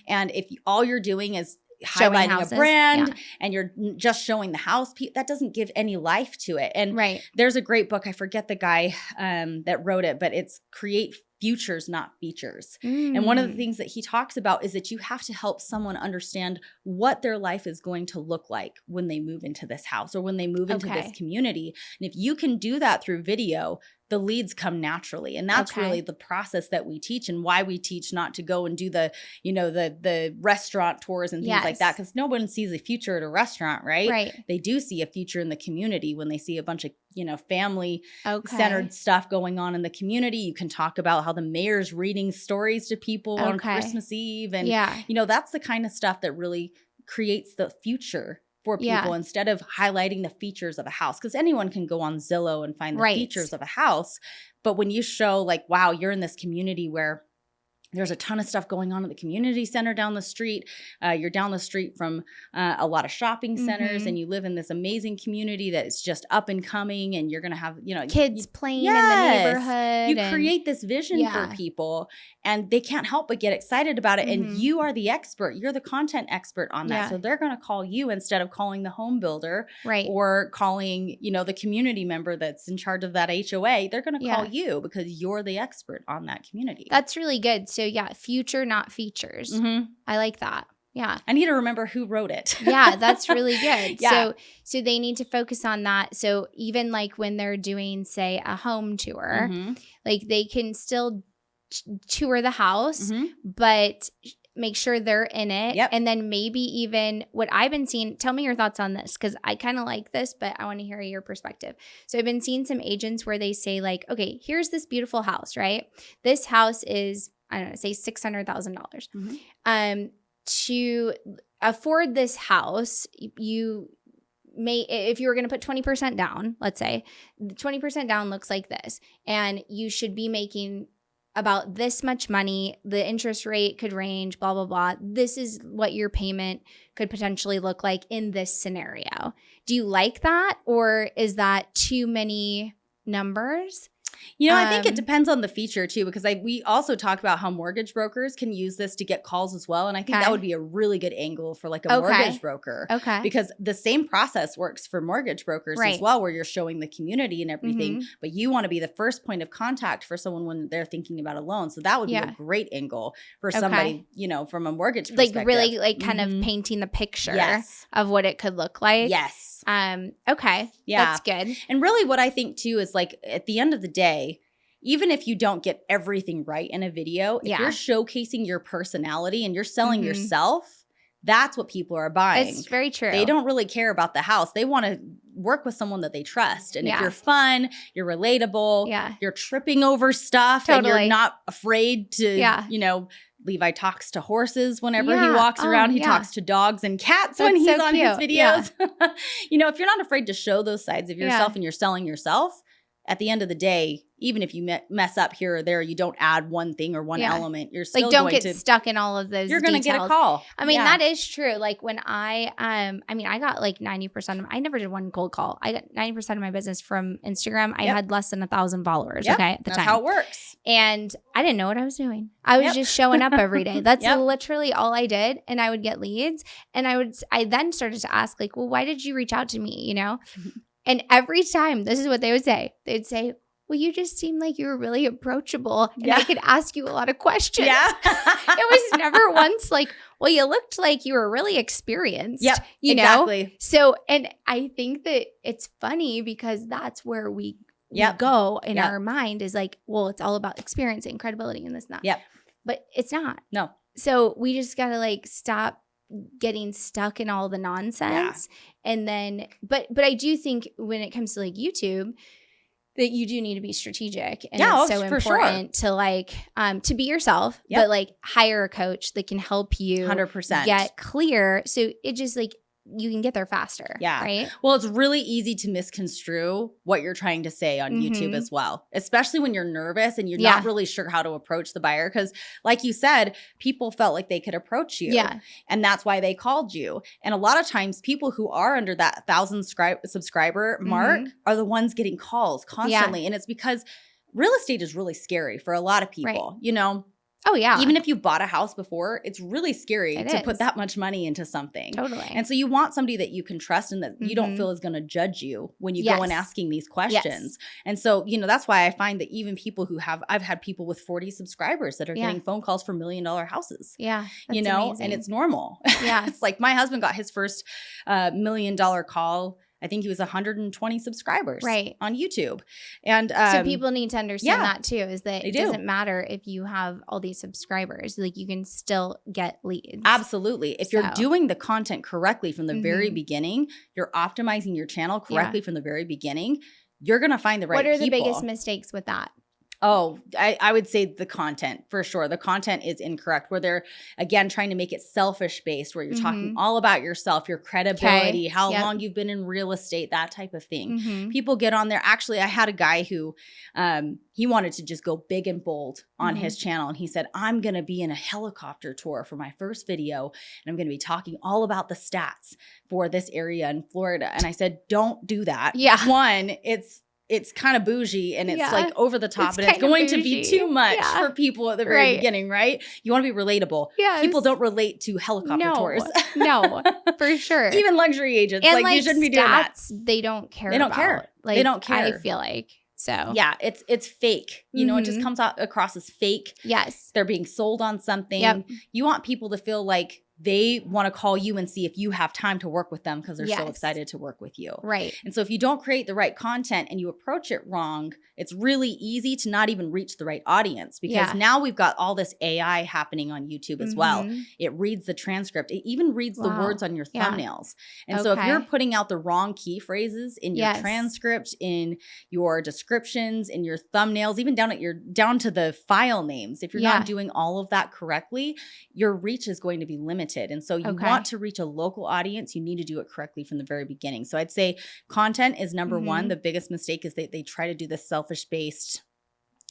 And if all you're doing is highlighting a brand and you're just showing the house, that doesn't give any life to it. And there's a great book, I forget the guy that wrote it, but it's Create Futures, Not Features. And one of the things that he talks about is that you have to help someone understand what their life is going to look like when they move into this house or when they move into this community. And if you can do that through video, the leads come naturally. And that's really the process that we teach and why we teach not to go and do the, the restaurant tours and things like that. Because no one sees a future at a restaurant, right? They do see a future in the community when they see a bunch of, family centered stuff going on in the community. You can talk about how the mayor's reading stories to people on Christmas Eve. And, that's the kind of stuff that really creates the future for people instead of highlighting the features of a house. Because anyone can go on Zillow and find the features of a house. But when you show like, wow, you're in this community where there's a ton of stuff going on at the community center down the street. You're down the street from a lot of shopping centers and you live in this amazing community that is just up and coming and you're going to have, kids playing in the neighborhood. You create this vision for people and they can't help but get excited about it. And you are the expert. You're the content expert on that. So they're going to call you instead of calling the home builder or calling, the community member that's in charge of that HOA. They're going to call you because you're the expert on that community. That's really good. So future, not features. I like that. Yeah. I need to remember who wrote it. Yeah, that's really good. So they need to focus on that. So even like when they're doing, say, a home tour, like they can still tour the house, but make sure they're in it. And then maybe even what I've been seeing, tell me your thoughts on this because I kind of like this, but I want to hear your perspective. So I've been seeing some agents where they say like, okay, here's this beautiful house, right? This house is, I don't know, say $600,000. To afford this house, you may, if you were going to put 20% down, let's say, 20% down looks like this, and you should be making about this much money. The interest rate could range, blah, blah, blah. This is what your payment could potentially look like in this scenario. Do you like that, or is that too many numbers? I think it depends on the feature too, because we also talk about how mortgage brokers can use this to get calls as well. And I think that would be a really good angle for like a mortgage broker. Because the same process works for mortgage brokers as well, where you're showing the community and everything, but you want to be the first point of contact for someone when they're thinking about a loan. So that would be a great angle for somebody, from a mortgage perspective. Like really like kind of painting the picture of what it could look like. Okay. That's good. And really what I think too is like at the end of the day, even if you don't get everything right in a video, if you're showcasing your personality and you're selling yourself, that's what people are buying. It's very true. They don't really care about the house. They want to work with someone that they trust. And if you're fun, you're relatable, you're tripping over stuff and you're not afraid to, Levi talks to horses whenever he walks around. He talks to dogs and cats when he's on his videos. If you're not afraid to show those sides of yourself and you're selling yourself, at the end of the day, even if you mess up here or there, you don't add one thing or one element. You're still don't get stuck in all of those. You're going to get a call. I mean, that is true. Like when I got like 90% of. I never did one cold call. I got 90% of my business from Instagram. I had less than 1,000 followers. At the time. That's how it works. And I didn't know what I was doing. I was just showing up every day. That's literally all I did. And I would get leads. And I then started to ask like, well, why did you reach out to me? And every time, this is what they would say. They'd say, well, you just seemed like you were really approachable and I could ask you a lot of questions. It was never once like, well, you looked like you were really experienced. You know? So, and I think that it's funny because that's where we go in our mind is like, well, it's all about experience and credibility and this and that. But it's not. No. So we just got to like stop getting stuck in all the nonsense. And then, but I do think when it comes to like YouTube, that you do need to be strategic and it's so important to like, to be yourself, but like hire a coach that can help you 100% get clear. So it just like, you can get there faster. Yeah. Right. Well, it's really easy to misconstrue what you're trying to say on YouTube as well, especially when you're nervous and you're not really sure how to approach the buyer. Because like you said, people felt like they could approach you. Yeah. And that's why they called you. And a lot of times people who are under that 1,000 subscriber mark are the ones getting calls constantly. And it's because real estate is really scary for a lot of people, you know? Oh, yeah. Even if you've bought a house before, it's really scary to put that much money into something. Totally. And so you want somebody that you can trust and that you don't feel is going to judge you when you go and asking these questions. And so, you know, that's why I find that even people who I've had people with 40 subscribers that are getting phone calls for $1 million houses. Yeah. You know, amazing. And it's normal. Yeah. It's like my husband got his first $1 million call. I think he was 120 subscribers on YouTube. And so people need to understand that too, is that it doesn't matter if you have all these subscribers, like you can still get leads. Absolutely. If you're doing the content correctly from the very beginning, you're optimizing your channel correctly from the very beginning, you're going to find the right people. What are the biggest mistakes with that? Oh, I would say the content for sure. The content is incorrect where they're, again, trying to make it selfish based, where you're talking all about yourself, your credibility, how long you've been in real estate, that type of thing. People get on there. Actually, I had a guy who he wanted to just go big and bold on his channel. And he said, I'm going to be in a helicopter tour for my first video. And I'm going to be talking all about the stats for this area in Florida. And I said, don't do that. Yeah. One, it's kind of bougie and it's like over the top and it's going to be too much for people at the very beginning, right? You want to be relatable. Yes. People don't relate to helicopter tours. No, for sure. Even luxury agents, and like you shouldn't be doing that. They don't care. They don't care. Like, they don't care. I feel like. So yeah, it's fake. You know, it just comes out across as fake. Yes. They're being sold on something. You want people to feel like they want to call you and see if you have time to work with them because they're so excited to work with you. Right. And so if you don't create the right content and you approach it wrong, it's really easy to not even reach the right audience because now we've got all this AI happening on YouTube as well. It reads the transcript. It even reads the words on your thumbnails. And so if you're putting out the wrong key phrases in your transcript, in your descriptions, in your thumbnails, even down to the file names, if you're not doing all of that correctly, your reach is going to be limited. And so you want to reach a local audience, you need to do it correctly from the very beginning. So I'd say content is number one. The biggest mistake is they try to do this selfish-based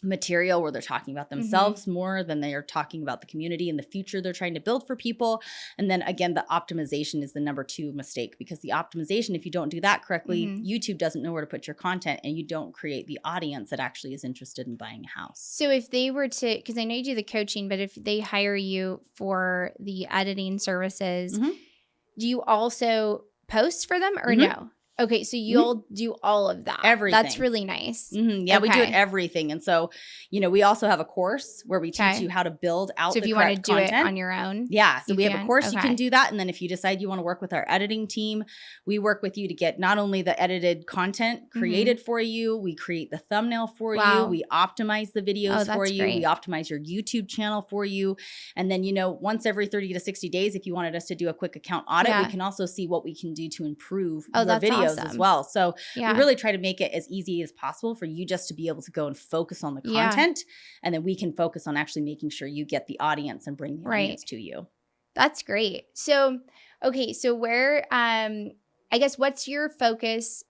material where they're talking about themselves more than they are talking about the community and the future they're trying to build for people. And then again, the optimization is the number two mistake because the optimization, if you don't do that correctly, YouTube doesn't know where to put your content and you don't create the audience that actually is interested in buying a house. So if they were to, because I know you do the coaching, but if they hire you for the editing services, do you also post for them or no? Okay, so you'll do all of that. Everything. That's really nice. Yeah, we do it everything. And so, you know, we also have a course where we teach you how to build out the correct content. So if you want to do it on your own? Yeah, so we have a course you can do that. And then if you decide you want to work with our editing team, we work with you to get not only the edited content created for you, we create the thumbnail for you, we optimize the videos for you, we optimize your YouTube channel for you. And then, you know, once every 30 to 60 days, if you wanted us to do a quick account audit, we can also see what we can do to improve your videos as well. So we really try to make it as easy as possible for you just to be able to go and focus on the content. And then we can focus on actually making sure you get the audience and bring the audience to you. That's great. So, okay. So where, I guess what's your focus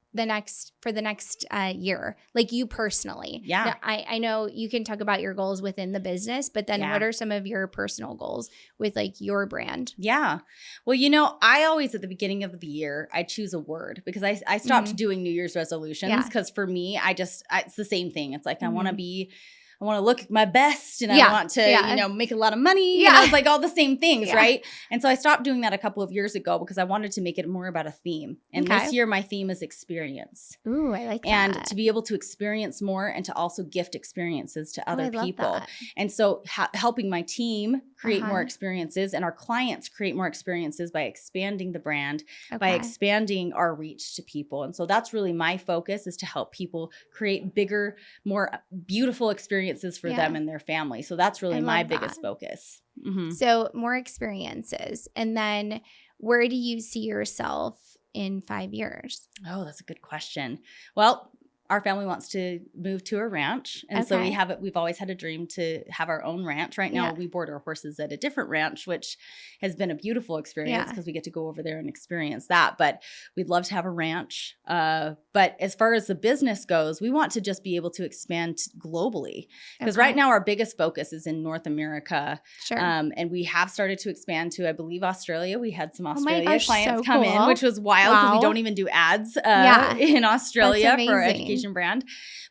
for the next year, like you personally? Yeah. Now, I know you can talk about your goals within the business, but then what are some of your personal goals with like your brand? Yeah. Well, you know, I always at the beginning of the year, I choose a word because I stopped doing New Year's resolutions because for me, it's the same thing. It's like, I want to look my best and I want to, you know, make a lot of money. Yeah. It's like all the same things, right? And so I stopped doing that a couple of years ago because I wanted to make it more about a theme. And this year my theme is experience. Ooh, I like that. And to be able to experience more and to also gift experiences to other people. And so helping my team create more experiences and our clients create more experiences by expanding the brand, by expanding our reach to people. And so that's really my focus, is to help people create bigger, more beautiful experiences for them and their family. So that's really my biggest focus. So more experiences. And then where do you see yourself in 5 years? Oh, that's a good question. Well, our family wants to move to a ranch. And so we've always had a dream to have our own ranch. Right now we board our horses at a different ranch, which has been a beautiful experience because we get to go over there and experience that. But we'd love to have a ranch. But as far as the business goes, we want to just be able to expand globally. Because right now our biggest focus is in North America. Sure. And we have started to expand to, I believe, Australia. We had some Australia clients come in, which was wild because we don't even do ads in Australia for our education brand.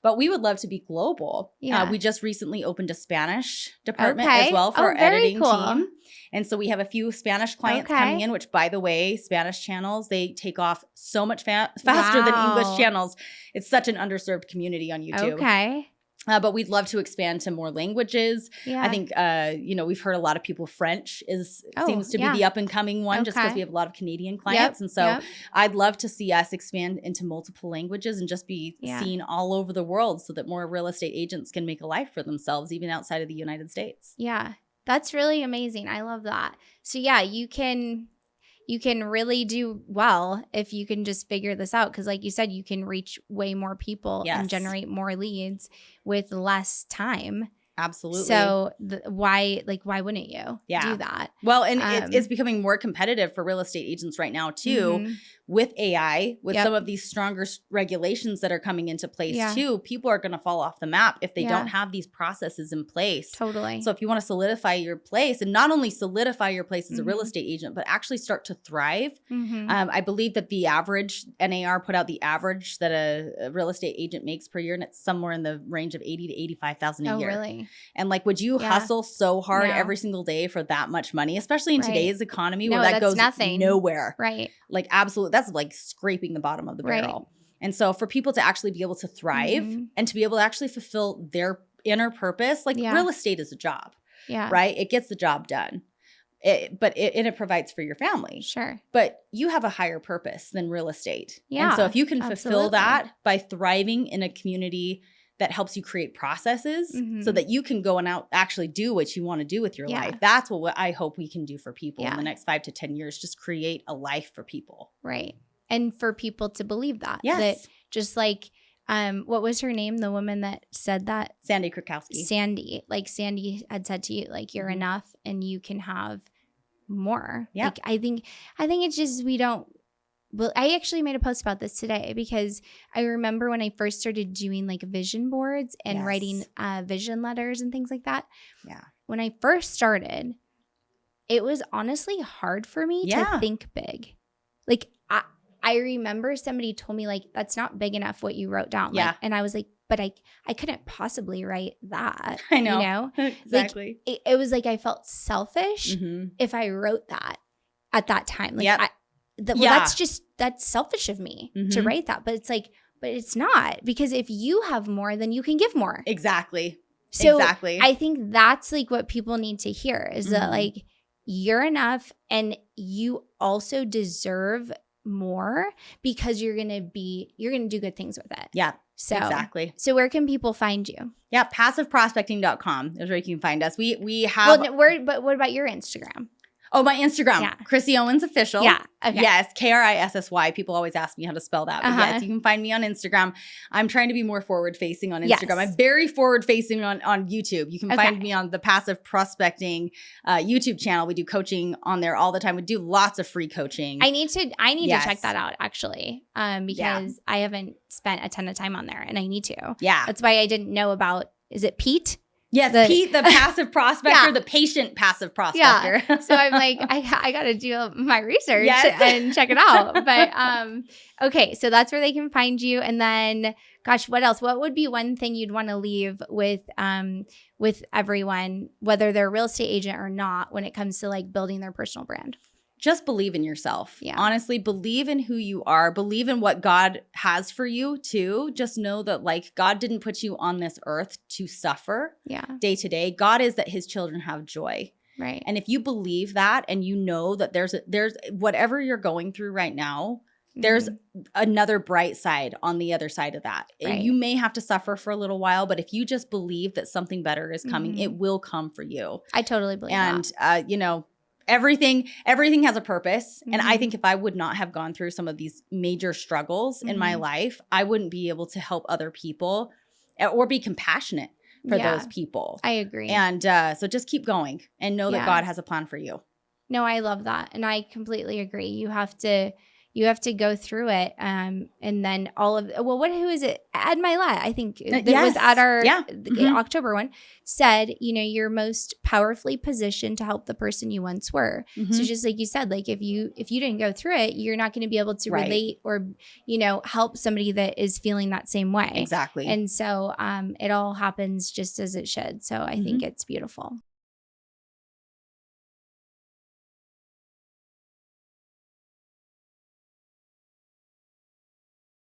But we would love to be global. We just recently opened a Spanish department as well for our editing team. And so we have a few Spanish clients coming in, which, by the way, Spanish channels, they take off so much faster than English channels. It's such an underserved community on YouTube. But we'd love to expand to more languages. I think, we've heard a lot of people French seems to be the up and coming one just because we have a lot of Canadian clients. And so I'd love to see us expand into multiple languages and just be seen all over the world so that more real estate agents can make a life for themselves, even outside of the United States. Yeah, that's really amazing. I love that. So you can really do well if you can just figure this out. Because like you said, you can reach way more people and generate more leads with less time. Absolutely. So why wouldn't you do that? Well, and it's becoming more competitive for real estate agents right now too. With AI, with some of these stronger regulations that are coming into place too, people are going to fall off the map if they don't have these processes in place. Totally. So if you want to solidify your place, and not only solidify your place as a real estate agent, but actually start to thrive. I believe that the average, NAR put out the average that a real estate agent makes per year, and it's somewhere in the range of $80,000 to $85,000 a year. Really? And like, would you hustle so hard every single day for that much money, especially in today's economy where that goes nowhere? Right. Like, absolutely. That's like scraping the bottom of the barrel. And so for people to actually be able to thrive and to be able to actually fulfill their inner purpose, like real estate is a job, right? It gets the job done. But it provides for your family. Sure. But you have a higher purpose than real estate. Yeah. And so if you can fulfill that by thriving in a community that helps you create processes so that you can go and actually do what you want to do with your life. That's what I hope we can do for people in the next 5 to 10 years. Just create a life for people. Right. And for people to believe that. Yes. That just like, what was her name? The woman that said that? Sandy Krakowski. Sandy. Like Sandy had said to you, like, you're enough and you can have more. Yeah. Like, I think it's just, well, I actually made a post about this today because I remember when I first started doing like vision boards and writing vision letters and things like that. Yeah. When I first started, it was honestly hard for me to think big. Like I remember somebody told me like, that's not big enough what you wrote down. Like, and I was like, but I couldn't possibly write that. I know. You know? Exactly. Like, it was like I felt selfish if I wrote that at that time. Like that's selfish of me to write that. But it's like, but it's not, because if you have more, then you can give more. Exactly. So I think that's like what people need to hear is that like you're enough and you also deserve more because you're going to do good things with it. Yeah. So exactly. So where can people find you? Yeah, passiveprospecting.com is where you can find us. We have but what about your Instagram? Oh, my Instagram, Chrissy Owens Official. Yeah. Okay. Yes, KRISSY. People always ask me how to spell that. But yes, you can find me on Instagram. I'm trying to be more forward-facing on Instagram. I'm very forward-facing on YouTube. You can find me on the Passive Prospecting YouTube channel. We do coaching on there all the time. We do lots of free coaching. I need to check that out, actually, because I haven't spent a ton of time on there, and I need to. Yeah. That's why I didn't know about, is it Pete? Yes, Pete, the passive prospector, the patient passive prospector. Yeah. So I'm like, I got to do my research and check it out. But okay, so that's where they can find you. And then, gosh, what else? What would be one thing you'd want to leave with everyone, whether they're a real estate agent or not, when it comes to like building their personal brand? Just believe in yourself. Yeah. Honestly, believe in who you are. Believe in what God has for you too. Just know that like God didn't put you on this earth to suffer day to day. God is that his children have joy. Right. And if you believe that and you know that there's whatever you're going through right now, there's another bright side on the other side of that. Right. You may have to suffer for a little while, but if you just believe that something better is coming, it will come for you. I totally believe that. And, everything has a purpose. And I think if I would not have gone through some of these major struggles in my life, I wouldn't be able to help other people or be compassionate for those people. I agree. And so just keep going and know that God has a plan for you. No, I love that. And I completely agree. You have to go through it. And then who is it? Ed Milet, I think that was at our October one, said, you're most powerfully positioned to help the person you once were. So just like you said, like if you didn't go through it, you're not going to be able to relate or, help somebody that is feeling that same way. Exactly. And so it all happens just as it should. So I think it's beautiful.